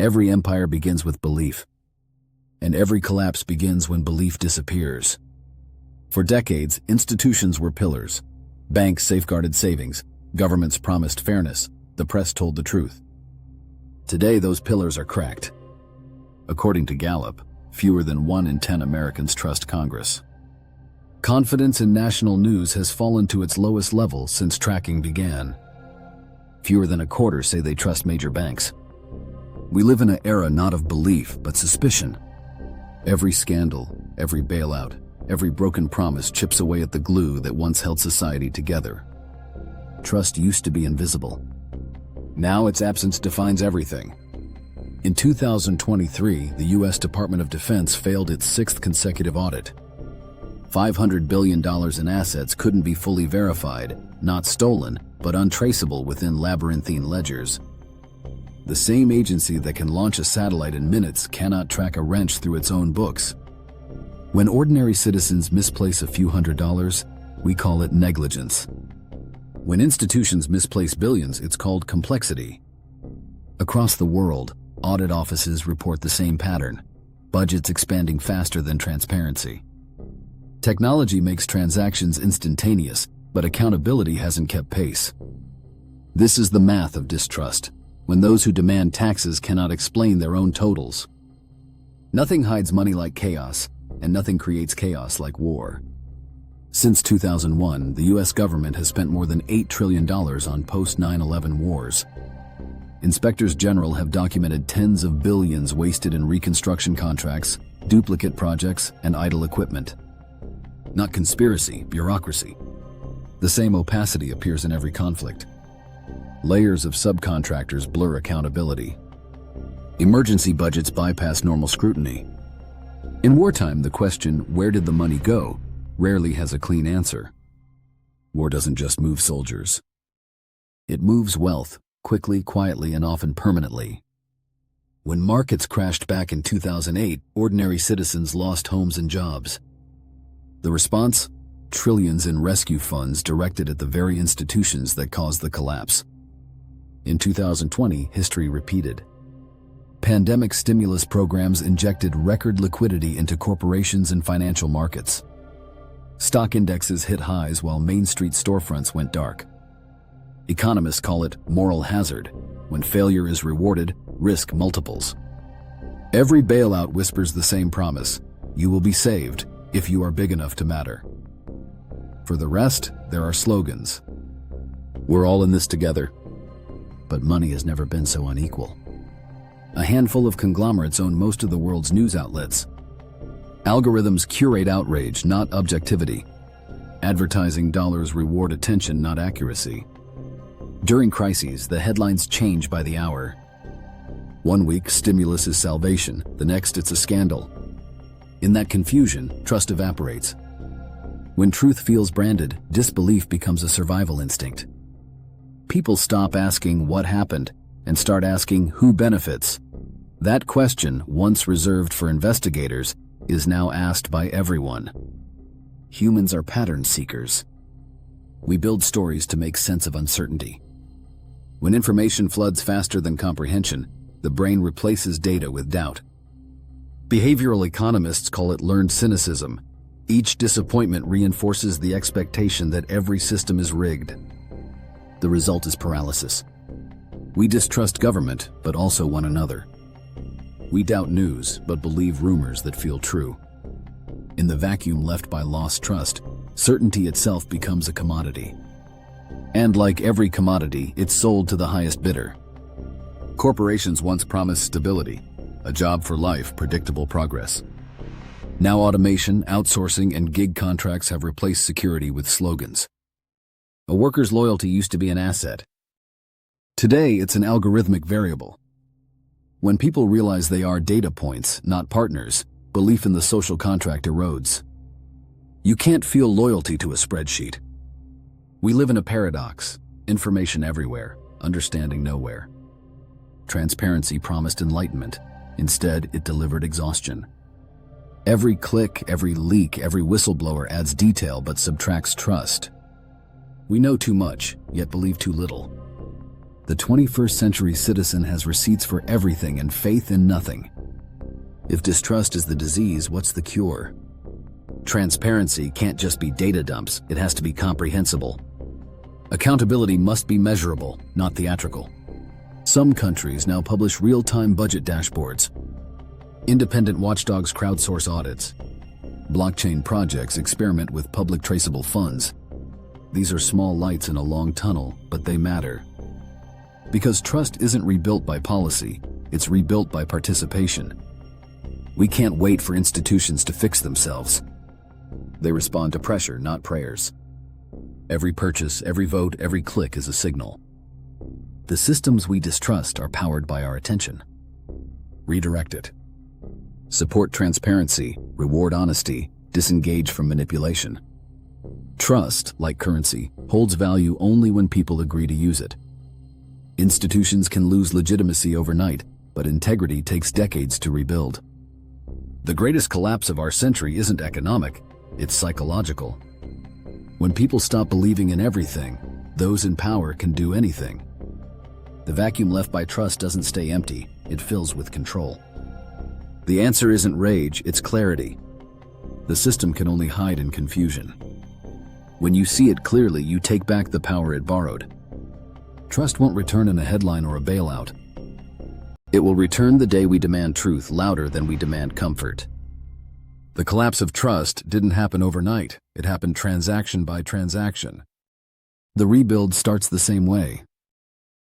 Every empire begins with belief, and every collapse begins when belief disappears. For decades, institutions were pillars. Banks safeguarded savings, governments promised fairness, the press told the truth. Today, those pillars are cracked. According to Gallup, fewer than 1 in 10 Americans trust Congress. Confidence in national news has fallen to its lowest level since tracking began. Fewer than a quarter say they trust major banks. We live in an era not of belief, but suspicion. Every scandal, every bailout, every broken promise chips away at the glue that once held society together. Trust used to be invisible. Now its absence defines everything. In 2023, the U.S. Department of Defense failed its 6th consecutive audit. $500 billion in assets couldn't be fully verified, not stolen, but untraceable within labyrinthine ledgers. The same agency that can launch a satellite in minutes cannot track a wrench through its own books. When ordinary citizens misplace a few $100s, we call it negligence. When institutions misplace billions, it's called complexity. Across the world, audit offices report the same pattern: budgets expanding faster than transparency. Technology makes transactions instantaneous, but accountability hasn't kept pace. This is the math of distrust, when those who demand taxes cannot explain their own totals. Nothing hides money like chaos, and nothing creates chaos like war. Since 2001, the U.S. government has spent more than $8 trillion on post-9/11 wars. Inspectors general have documented tens of billions wasted in reconstruction contracts, duplicate projects, and idle equipment. Not conspiracy, bureaucracy. The same opacity appears in every conflict. Layers of subcontractors blur accountability. Emergency budgets bypass normal scrutiny. In wartime, the question, "Where did the money go?" rarely has a clean answer. War doesn't just move soldiers. It moves wealth, quickly, quietly, and often permanently. When markets crashed back in 2008, ordinary citizens lost homes and jobs. The response? Trillions in rescue funds directed at the very institutions that caused the collapse. In 2020, history repeated. Pandemic stimulus programs injected record liquidity into corporations and financial markets. Stock indexes hit highs while Main Street storefronts went dark. Economists call it moral hazard. When failure is rewarded, risk multiples. Every bailout whispers the same promise: you will be saved if you are big enough to matter. For the rest, there are slogans. We're all in this together. But money has never been so unequal. A handful of conglomerates own most of the world's news outlets. Algorithms curate outrage, not objectivity. Advertising dollars reward attention, not accuracy. During crises, the headlines change by the hour. One week, stimulus is salvation. The next, it's a scandal. In that confusion, trust evaporates. When truth feels branded, disbelief becomes a survival instinct. People stop asking what happened and start asking who benefits. That question, once reserved for investigators, is now asked by everyone. Humans are pattern seekers. We build stories to make sense of uncertainty. When information floods faster than comprehension, the brain replaces data with doubt. Behavioral economists call it learned cynicism. Each disappointment reinforces the expectation that every system is rigged. The result is paralysis. We distrust government, but also one another. We doubt news, but believe rumors that feel true. In the vacuum left by lost trust, certainty itself becomes a commodity. And like every commodity, it's sold to the highest bidder. Corporations once promised stability, a job for life, predictable progress. Now automation, outsourcing, and gig contracts have replaced security with slogans. A worker's loyalty used to be an asset. Today, it's an algorithmic variable. When people realize they are data points, not partners, belief in the social contract erodes. You can't feel loyalty to a spreadsheet. We live in a paradox: information everywhere, understanding nowhere. Transparency promised enlightenment. Instead, it delivered exhaustion. Every click, every leak, every whistleblower adds detail but subtracts trust. We know too much, yet believe too little. The 21st century citizen has receipts for everything and faith in nothing. If distrust is the disease, what's the cure? Transparency can't just be data dumps, it has to be comprehensible. Accountability must be measurable, not theatrical. Some countries now publish real-time budget dashboards. Independent watchdogs crowdsource audits. Blockchain projects experiment with public traceable funds. These are small lights in a long tunnel, but they matter. Because trust isn't rebuilt by policy, it's rebuilt by participation. We can't wait for institutions to fix themselves. They respond to pressure, not prayers. Every purchase, every vote, every click is a signal. The systems we distrust are powered by our attention. Redirect it. Support transparency, reward honesty, disengage from manipulation. Trust, like currency, holds value only when people agree to use it. Institutions can lose legitimacy overnight, but integrity takes decades to rebuild. The greatest collapse of our century isn't economic, it's psychological. When people stop believing in everything, those in power can do anything. The vacuum left by trust doesn't stay empty, it fills with control. The answer isn't rage, it's clarity. The system can only hide in confusion. When you see it clearly, you take back the power it borrowed. Trust won't return in a headline or a bailout. It will return the day we demand truth louder than we demand comfort. The collapse of trust didn't happen overnight. It happened transaction by transaction. The rebuild starts the same way,